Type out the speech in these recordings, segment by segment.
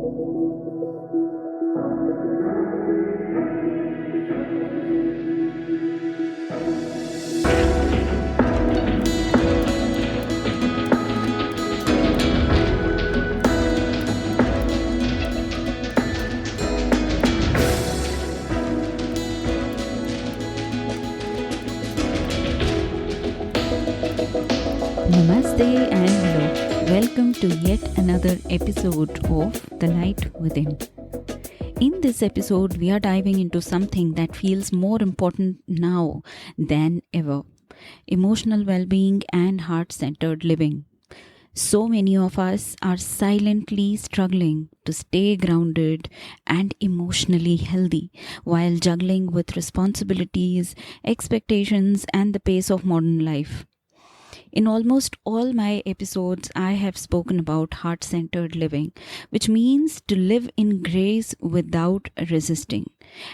Namaste and hello. Welcome to yet another episode of The Light Within. In this episode, we are diving into something that feels more important now than ever: emotional well being and heart centered living. So many of us are silently struggling to stay grounded and emotionally healthy while juggling with responsibilities, expectations, and the pace of modern life. In almost all my episodes, I have spoken about heart centered living, which means to live in grace without resisting.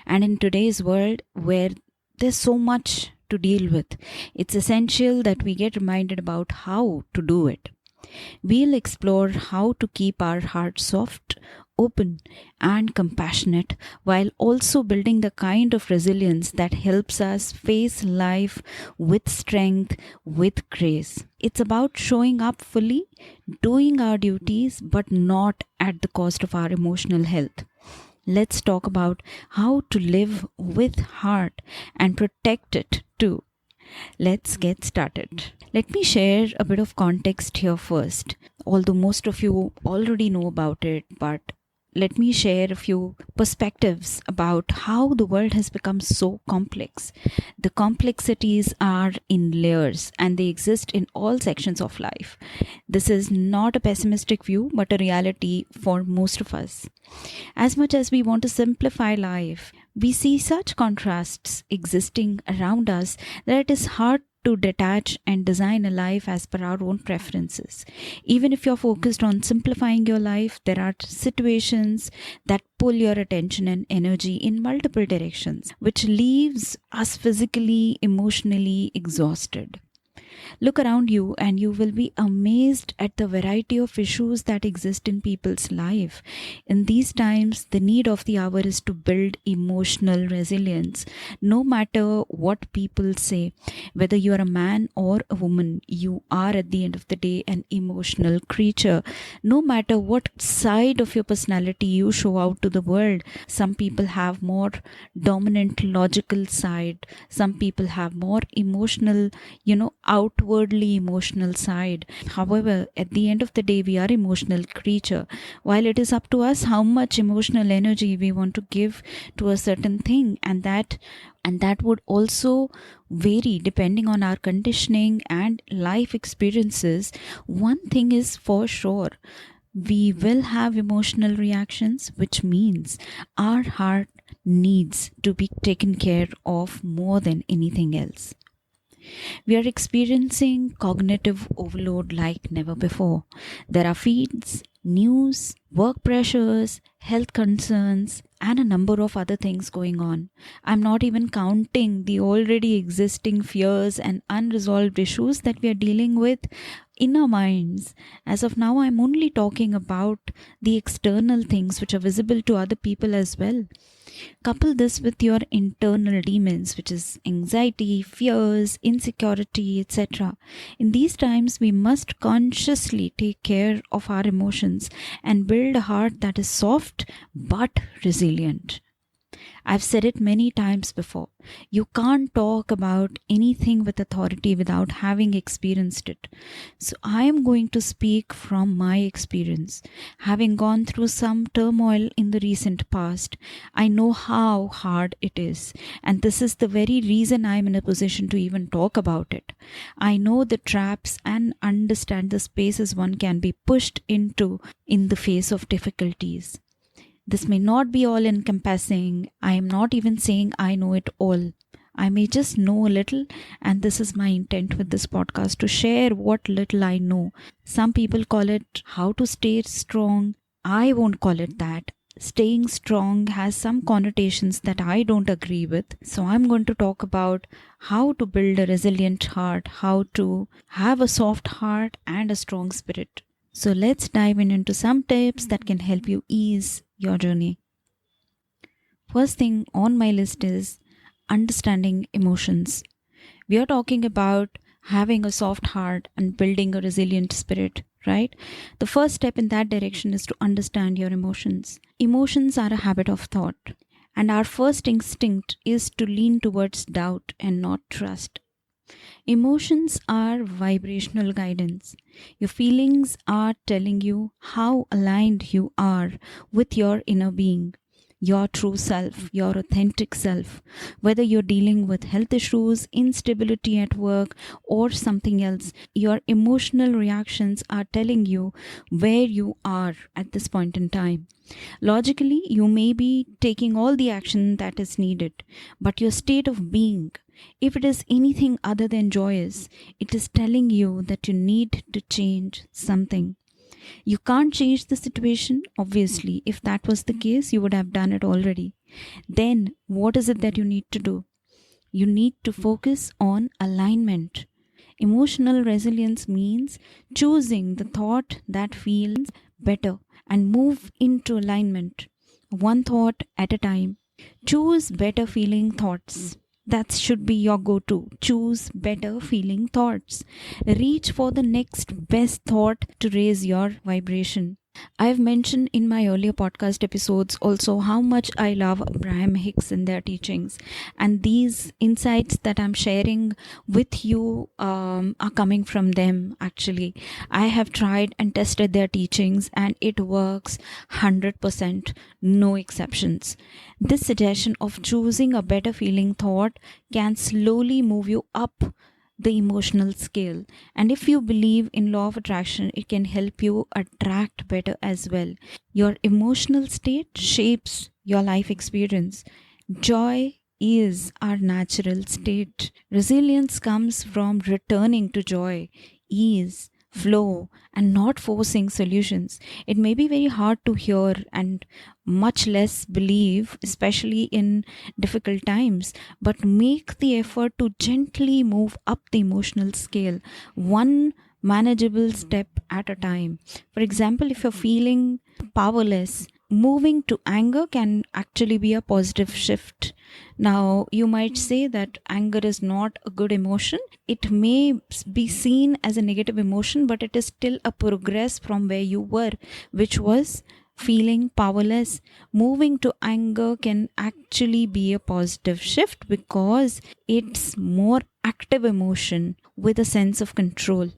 And in today's world, where there's so much to deal with, it's essential that we get reminded about how to do it. We'll explore how to keep our hearts soft, open, and compassionate while also building the kind of resilience that helps us face life with strength, with grace. It's about showing up fully, doing our duties, but not at the cost of our emotional health. Let's talk about how to live with heart and protect it too. Let's get started. Let me share a bit of context here first. Although most of you already know about it, but let me share a few perspectives about how the world has become so complex. The complexities are in layers and they exist in all sections of life. This is not a pessimistic view, but a reality for most of us. As much as we want to simplify life, we see such contrasts existing around us that it is hard to detach and design a life as per our own preferences. Even if you're focused on simplifying your life, there are situations that pull your attention and energy in multiple directions, which leaves us physically, emotionally exhausted. Look around you and you will be amazed at the variety of issues that exist in people's life. In these times, the need of the hour is to build emotional resilience. No matter what people say, whether you are a man or a woman, you are at the end of the day an emotional creature. No matter what side of your personality you show out to the world, some people have more dominant logical side, some people have more emotional, outwardly emotional side. However, at the end of the day, we are emotional creature. While it is up to us how much emotional energy we want to give to a certain thing, and that would also vary depending on our conditioning and life experiences. One thing is for sure: we will have emotional reactions, which means our heart needs to be taken care of more than anything else. We are experiencing cognitive overload like never before. There are feeds, news, work pressures, health concerns, and a number of other things going on. I'm not even counting the already existing fears and unresolved issues that we are dealing with in our minds. As of now, I'm only talking about the external things which are visible to other people as well. Couple this with your internal demons, which is anxiety, fears, insecurity, etc. In these times, we must consciously take care of our emotions and build a heart that is soft but resilient. I've said it many times before. You can't talk about anything with authority without having experienced it. So I am going to speak from my experience. Having gone through some turmoil in the recent past, I know how hard it is. And this is the very reason I am in a position to even talk about it. I know the traps and understand the spaces one can be pushed into in the face of difficulties. This may not be all encompassing. I am not even saying I know it all. I may just know a little, and this is my intent with this podcast, to share what little I know. Some people call it how to stay strong. I won't call it that. Staying strong has some connotations that I don't agree with. So I'm going to talk about how to build a resilient heart, how to have a soft heart and a strong spirit. So let's dive into some tips that can help you ease your journey. First thing on my list is understanding emotions. We are talking about having a soft heart and building a resilient spirit, right? The first step in that direction is to understand your emotions. Emotions are a habit of thought, and our first instinct is to lean towards doubt and not trust. Emotions are vibrational guidance. Your feelings are telling you how aligned you are with your inner being, your true self, your authentic self. Whether you're dealing with health issues, instability at work, or something else, your emotional reactions are telling you where you are at this point in time. Logically, you may be taking all the action that is needed, but your state of being, if it is anything other than joyous, it is telling you that you need to change something. You can't change the situation, obviously. If that was the case, you would have done it already. Then, what is it that you need to do? You need to focus on alignment. Emotional resilience means choosing the thought that feels better and move into alignment, one thought at a time. Choose better feeling thoughts. That should be your go to. Choose better feeling thoughts. Reach for the next best thought to raise your vibration. I've mentioned in my earlier podcast episodes also how much I love Abraham Hicks and their teachings. And these insights that I'm sharing with you are coming from them actually. I have tried and tested their teachings and it works 100%, no exceptions. This suggestion of choosing a better feeling thought can slowly move you up the emotional scale, and if you believe in law of attraction, it can help you attract better as well. Your emotional state shapes your life experience. Joy is our natural state. Resilience comes from returning to joy, ease, flow, and not forcing solutions. It may be very hard to hear and much less believe, especially in difficult times, but make the effort to gently move up the emotional scale, one manageable step at a time. For example, if you're feeling powerless, moving to anger can actually be a positive shift. Now, you might say that anger is not a good emotion. It may be seen as a negative emotion, but it is still a progress from where you were, which was feeling powerless. Moving to anger can actually be a positive shift because it's more active emotion with a sense of control.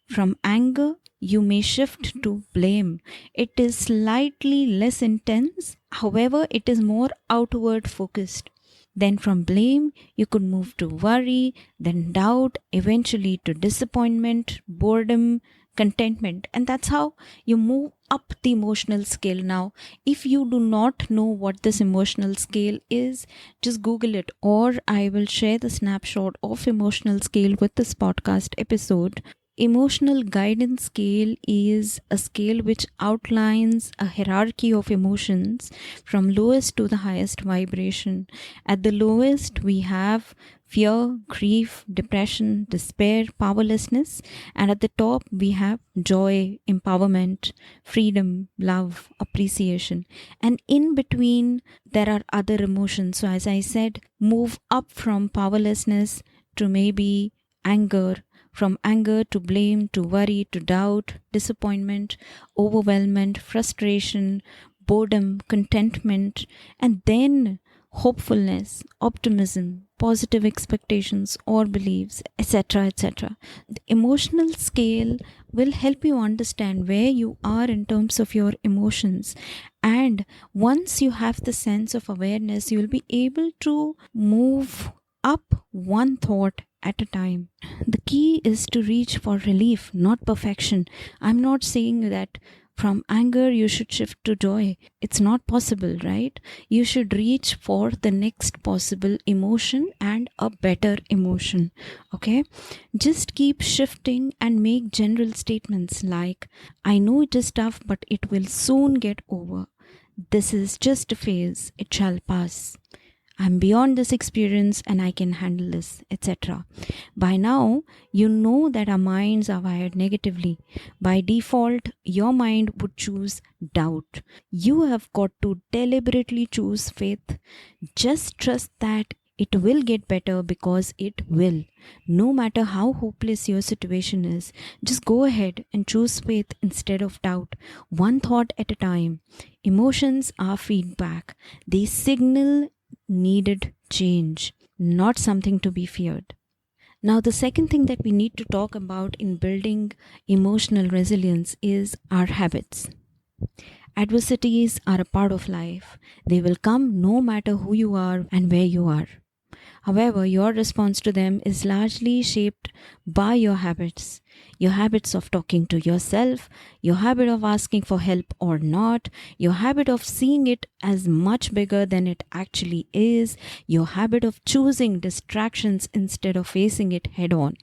From anger, you may shift to blame. It is slightly less intense, however, it is more outward focused. Then from blame, you could move to worry, then doubt, eventually to disappointment, boredom, contentment. And that's how you move up the emotional scale. Now, if you do not know what this emotional scale is, just Google it, or I will share the snapshot of emotional scale with this podcast episode. Emotional guidance scale is a scale which outlines a hierarchy of emotions from lowest to the highest vibration. At the lowest, we have fear, grief, depression, despair, powerlessness, and at the top, we have joy, empowerment, freedom, love, appreciation. And in between, there are other emotions. So, as I said, move up from powerlessness to maybe anger, from anger to blame to worry to doubt, disappointment, overwhelmment, frustration, boredom, contentment, and then hopefulness, optimism, positive expectations or beliefs, etc. etc. The emotional scale will help you understand where you are in terms of your emotions. And once you have the sense of awareness, you will be able to move up one thought at a time. The key is to reach for relief, not perfection. I'm not saying that from anger you should shift to joy. It's not possible, right? You should reach for the next possible emotion and a better emotion. Okay? Just keep shifting and make general statements like, I know it is tough, but it will soon get over. This is just a phase, it shall pass. I'm beyond this experience and I can handle this, etc. By now, you know that our minds are wired negatively. By default, your mind would choose doubt. You have got to deliberately choose faith. Just trust that it will get better because it will. No matter how hopeless your situation is, just go ahead and choose faith instead of doubt, one thought at a time. Emotions are feedback, they signal needed change, not something to be feared. Now, the second thing that we need to talk about in building emotional resilience is our habits. Adversities are a part of life. They will come no matter who you are and where you are. However, your response to them is largely shaped by your habits of talking to yourself, your habit of asking for help or not, your habit of seeing it as much bigger than it actually is, your habit of choosing distractions instead of facing it head on.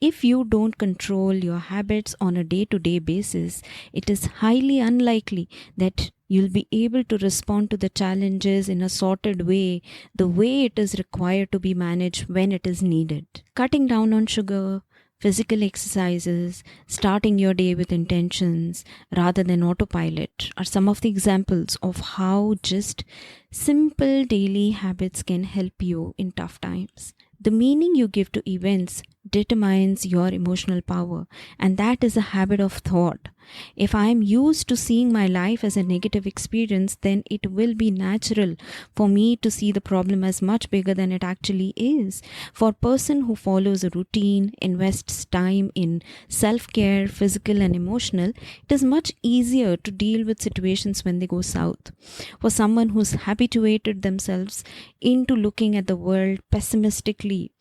If you don't control your habits on a day-to-day basis, it is highly unlikely that you'll be able to respond to the challenges in a sorted way, the way it is required to be managed when it is needed. Cutting down on sugar, physical exercises, starting your day with intentions rather than autopilot are some of the examples of how just simple daily habits can help you in tough times. The meaning you give to events determines your emotional power, and that is a habit of thought. If I am used to seeing my life as a negative experience, then it will be natural for me to see the problem as much bigger than it actually is. For a person who follows a routine, invests time in self-care, physical and emotional, it is much easier to deal with situations when they go south. For someone who's habituated themselves into looking at the world pessimistically,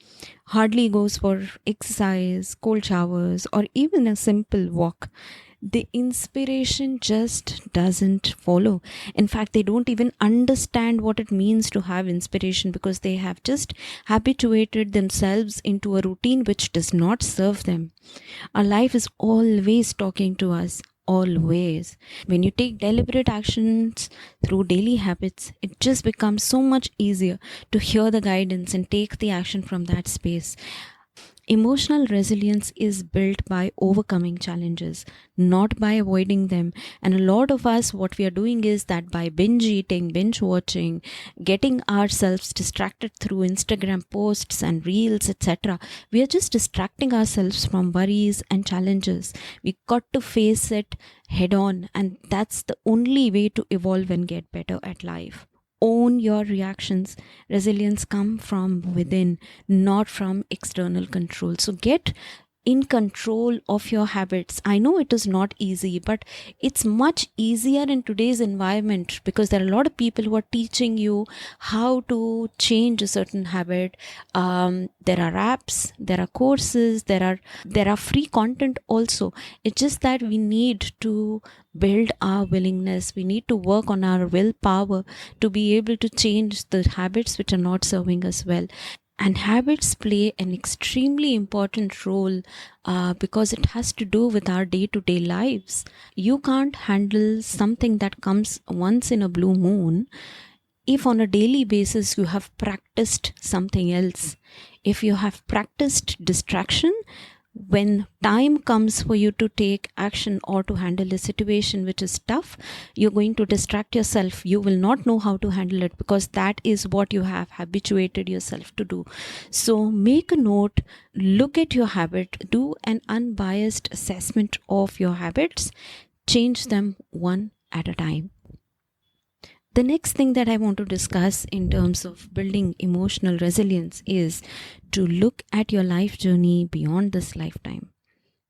hardly goes for exercise, cold showers, or even a simple walk, the inspiration just doesn't follow. In fact, they don't even understand what it means to have inspiration because they have just habituated themselves into a routine which does not serve them. Our life is always talking to us. Always. When you take deliberate actions through daily habits, it just becomes so much easier to hear the guidance and take the action from that space. Emotional resilience is built by overcoming challenges, not by avoiding them. And a lot of us, what we are doing is that by binge eating, binge watching, getting ourselves distracted through Instagram posts and reels, etc., we are just distracting ourselves from worries and challenges. We got to face it head on, and that's the only way to evolve and get better at life. Own your reactions. Resilience comes from within, not from external control. So get in control of your habits. I know it is not easy, but it's much easier in today's environment because there are a lot of people who are teaching you how to change a certain habit. There are apps, there are courses, there are free content also. It's just that we need to build our willingness. We need to work on our willpower to be able to change the habits which are not serving us well. And habits play an extremely important role because it has to do with our day-to-day lives. You can't handle something that comes once in a blue moon if on a daily basis you have practiced something else. If you have practiced distraction, when time comes for you to take action or to handle a situation which is tough, you're going to distract yourself. You will not know how to handle it because that is what you have habituated yourself to do. So make a note, look at your habit, do an unbiased assessment of your habits, change them one at a time. The next thing that I want to discuss in terms of building emotional resilience is to look at your life journey beyond this lifetime.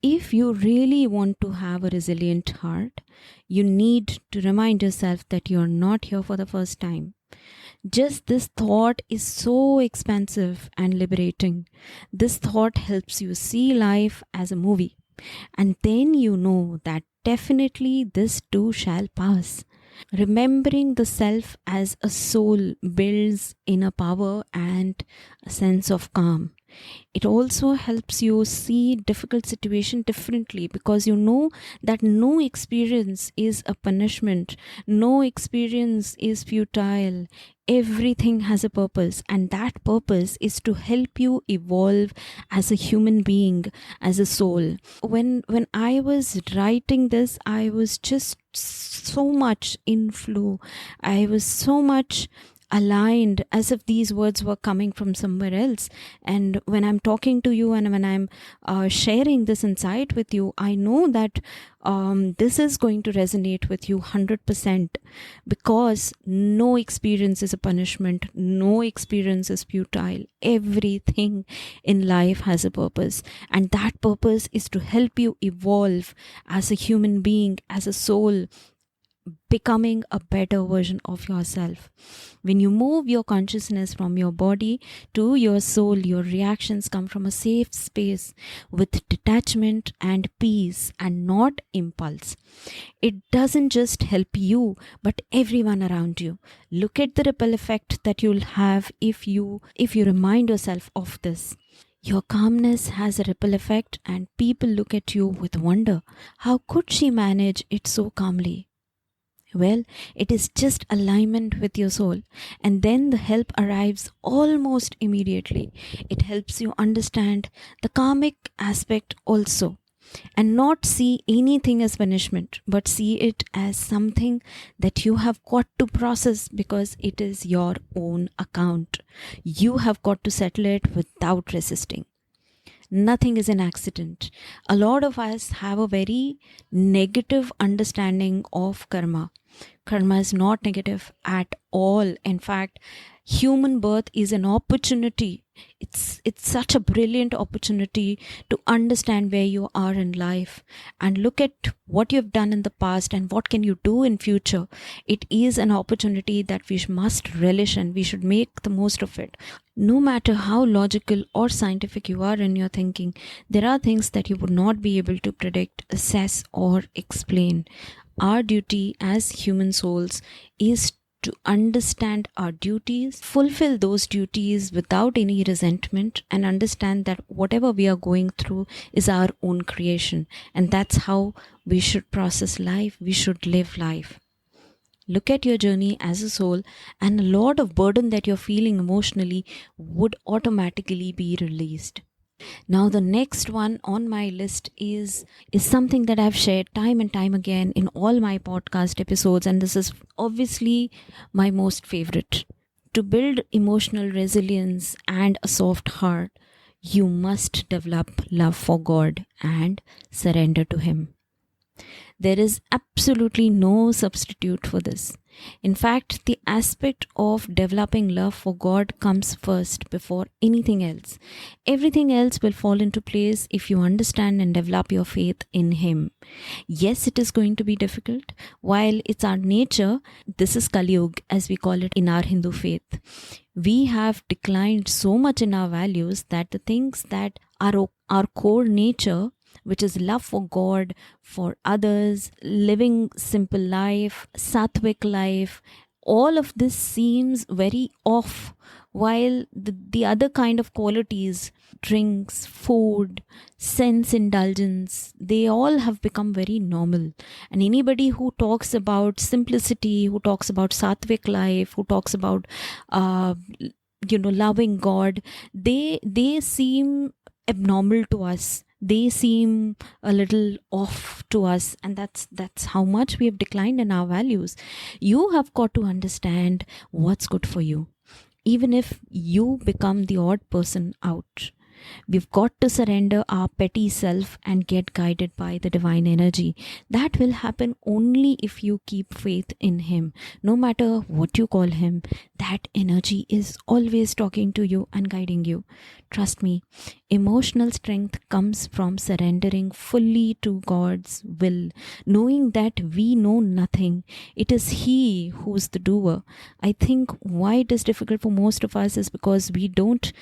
If you really want to have a resilient heart, you need to remind yourself that you're not here for the first time. Just this thought is so expansive and liberating. This thought helps you see life as a movie. And then you know that definitely this too shall pass. Remembering the self as a soul builds inner power and a sense of calm. It also helps you see difficult situation differently, because you know that no experience is a punishment, no experience is futile. Everything has a purpose, and that purpose is to help you evolve as a human being, as a soul. When I was writing this, I was just so much in flow. I was so much aligned, as if these words were coming from somewhere else. And when I'm talking to you, and when I'm sharing this insight with you, I know that this is going to resonate with you 100%, because no experience is a punishment, no experience is futile. Everything in life has a purpose, and that purpose is to help you evolve as a human being, as a soul, becoming a better version of yourself. When you move your consciousness from your body to your soul, your reactions come from a safe space with detachment and peace, and not impulse. It doesn't just help you, but everyone around you. Look at the ripple effect that you'll have if you remind yourself of this. Your calmness has a ripple effect, and people look at you with wonder. How could she manage it so calmly? Well, it is just alignment with your soul, and then the help arrives almost immediately. It helps you understand the karmic aspect also, and not see anything as punishment, but see it as something that you have got to process, because it is your own account. You have got to settle it without resisting. Nothing is an accident. A lot of us have a very negative understanding of karma. Karma is not negative at all. In fact, human birth is an opportunity. It's such a brilliant opportunity to understand where you are in life and look at what you've done in the past and what can you do in future. It is an opportunity that we must relish, and we should make the most of it. No matter how logical or scientific you are in your thinking, there are things that you would not be able to predict, assess, or explain. Our duty as human souls is to understand our duties, fulfill those duties without any resentment, and understand that whatever we are going through is our own creation. And that's how we should process life, we should live life. Look at your journey as a soul, and a lot of burden that you're feeling emotionally would automatically be released. Now, the next one on my list is something that I've shared time and time again in all my podcast episodes, and this is obviously my most favorite. To build emotional resilience and a soft heart, you must develop love for God and surrender to Him. There is absolutely no substitute for this. In fact, the aspect of developing love for God comes first before anything else. Everything else will fall into place if you understand and develop your faith in Him. Yes, it is going to be difficult. While it's our nature, this is Kali Yuga, as we call it in our Hindu faith. We have declined so much in our values that the things that are our core nature, which is love for God, for others, living simple life, sattvic life, all of this seems very off, while the other kind of qualities, drinks, food, sense indulgence, they all have become very normal. And anybody who talks about simplicity, who talks about sattvic life, who talks about loving God, they seem abnormal to us. They seem a little off to us, and that's how much we have declined in our values. You have got to understand what's good for you, even if you become the odd person out. We've got to surrender our petty self and get guided by the divine energy. That will happen only if you keep faith in Him. No matter what you call Him, that energy is always talking to you and guiding you. Trust me, emotional strength comes from surrendering fully to God's will, knowing that we know nothing. It is He who's the doer. I think why it is difficult for most of us is because we don't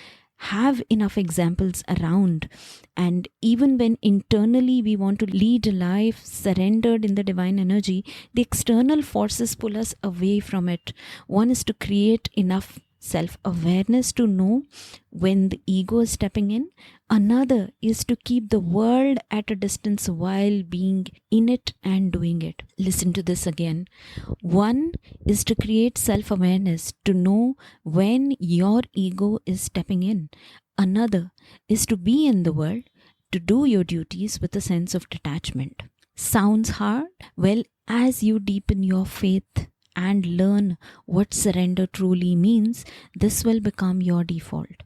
have enough examples around, and even when internally we want to lead a life surrendered in the divine energy, the external forces pull us away from it. One is to create enough self-awareness to know when the ego is stepping in. Another is to keep the world at a distance while being in it and doing it. Listen to this again. One is to create self-awareness to know when your ego is stepping in. Another is to be in the world, to do your duties with a sense of detachment. Sounds hard? Well, as you deepen your faith and learn what surrender truly means, this will become your default.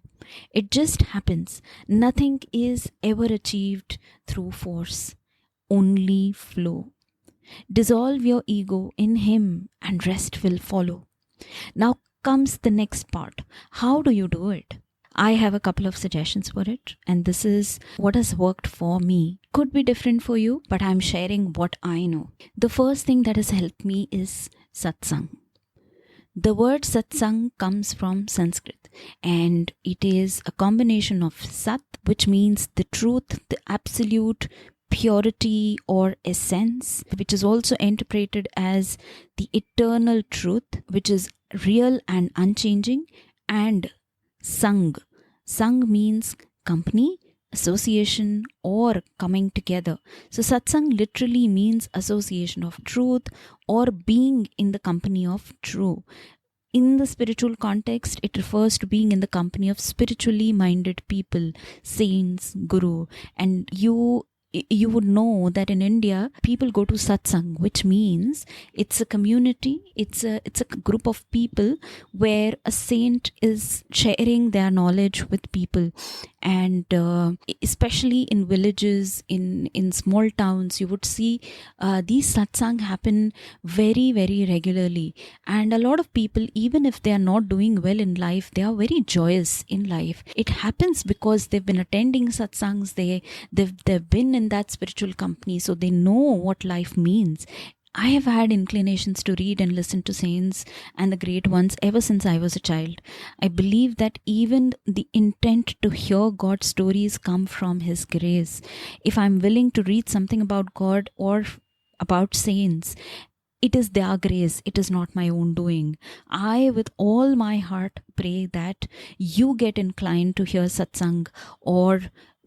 It just happens. Nothing is ever achieved through force, only flow. Dissolve your ego in Him and rest will follow. Now comes the next part. How do you do it? I have a couple of suggestions for it, and this is what has worked for me. Could be different for you, but I'm sharing what I know. The first thing that has helped me is satsang. The word satsang comes from Sanskrit, and it is a combination of sat, which means the truth, the absolute purity or essence, which is also interpreted as the eternal truth, which is real and unchanging, and Sang. Sang means company, association, or coming together. So satsang literally means association of truth or being in the company of true. In the spiritual context, it refers to being in the company of spiritually minded people, saints, guru. And you would know that in India, people go to satsang, which means it's a community, it's a group of people where a saint is sharing their knowledge with people. And especially in villages, in small towns, you would see these satsang happen very, very regularly. And a lot of people, even if they are not doing well in life, they are very joyous in life. It happens because they've been attending satsangs, they've been in that spiritual company, so they know what life means. I have had inclinations to read and listen to saints and the great ones ever since I was a child. I believe that even the intent to hear God's stories come from His grace. If I'm willing to read something about God or about saints, it is their grace, it is not my own doing. I, with all my heart, pray that you get inclined to hear satsang or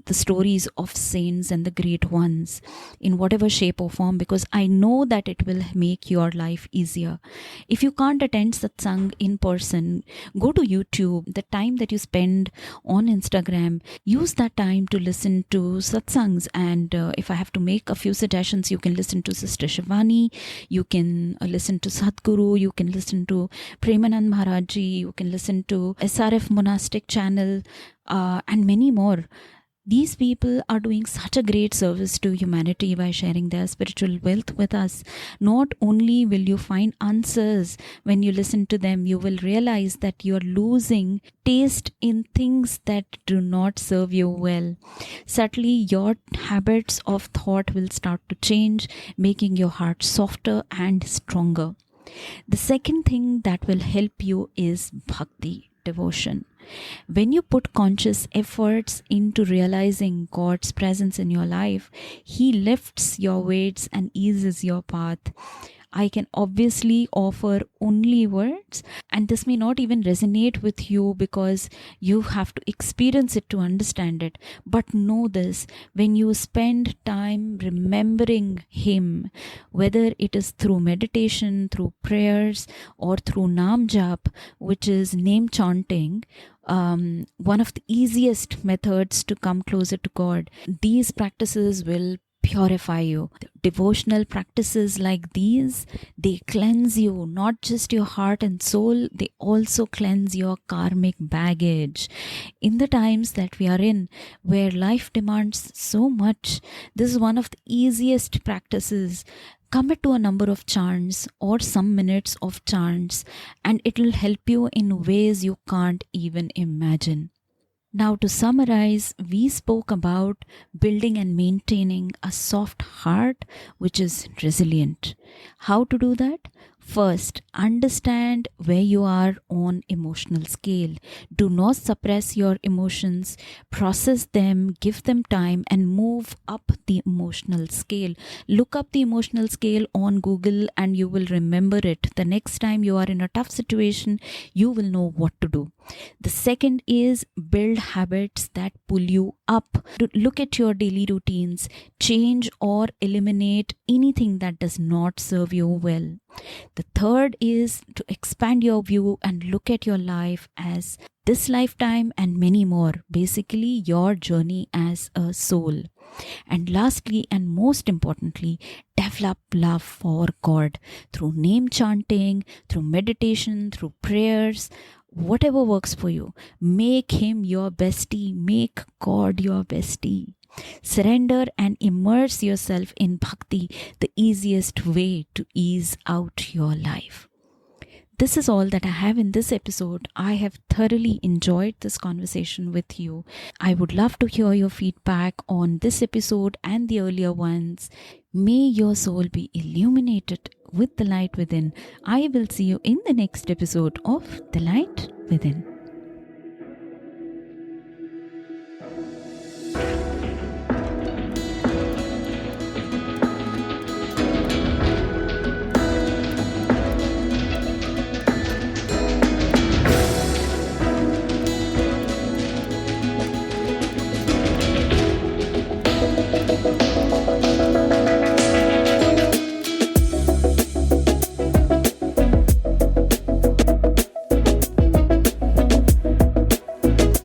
the stories of saints and the great ones in whatever shape or form, because I know that it will make your life easier. If you can't attend satsang in person, go to YouTube. The time that you spend on Instagram, use that time to listen to satsangs. And if I have to make a few suggestions, you can listen to Sister Shivani, you can listen to Sadhguru, you can listen to Premanand Maharaj Ji, you can listen to SRF Monastic Channel, and many more. These people are doing such a great service to humanity by sharing their spiritual wealth with us. Not only will you find answers when you listen to them, you will realize that you are losing taste in things that do not serve you well. Certainly, your habits of thought will start to change, making your heart softer and stronger. The second thing that will help you is bhakti, devotion. When you put conscious efforts into realizing God's presence in your life, He lifts your weights and eases your path. I can obviously offer only words, and this may not even resonate with you because you have to experience it to understand it. But know this, when you spend time remembering Him, whether it is through meditation, through prayers, or through Nam Jap, which is name chanting, one of the easiest methods to come closer to God, these practices will purify you. Devotional practices like these, they cleanse you, not just your heart and soul, they also cleanse your karmic baggage. In the times that we are in, where life demands so much, this is one of the easiest practices. Commit to a number of chants or some minutes of chants, and it will help you in ways you can't even imagine. Now, to summarize, we spoke about building and maintaining a soft heart which is resilient. How to do that? First, understand where you are on emotional scale. Do not suppress your emotions. Process them, give them time, and move up the emotional scale. Look up the emotional scale on Google and you will remember it. The next time you are in a tough situation, you will know what to do. The second is build habits that pull you up. Look at your daily routines, change or eliminate anything that does not serve you well. The third is to expand your view and look at your life as this lifetime and many more. Basically, your journey as a soul. And lastly, and most importantly, develop love for God through name chanting, through meditation, through prayers, whatever works for you. Make Him your bestie, make God your bestie. Surrender and immerse yourself in bhakti, the easiest way to ease out your life. This is all that I have in this episode. I have thoroughly enjoyed this conversation with you. I would love to hear your feedback on this episode and the earlier ones. May your soul be illuminated with the light within. I will see you in the next episode of The Light Within.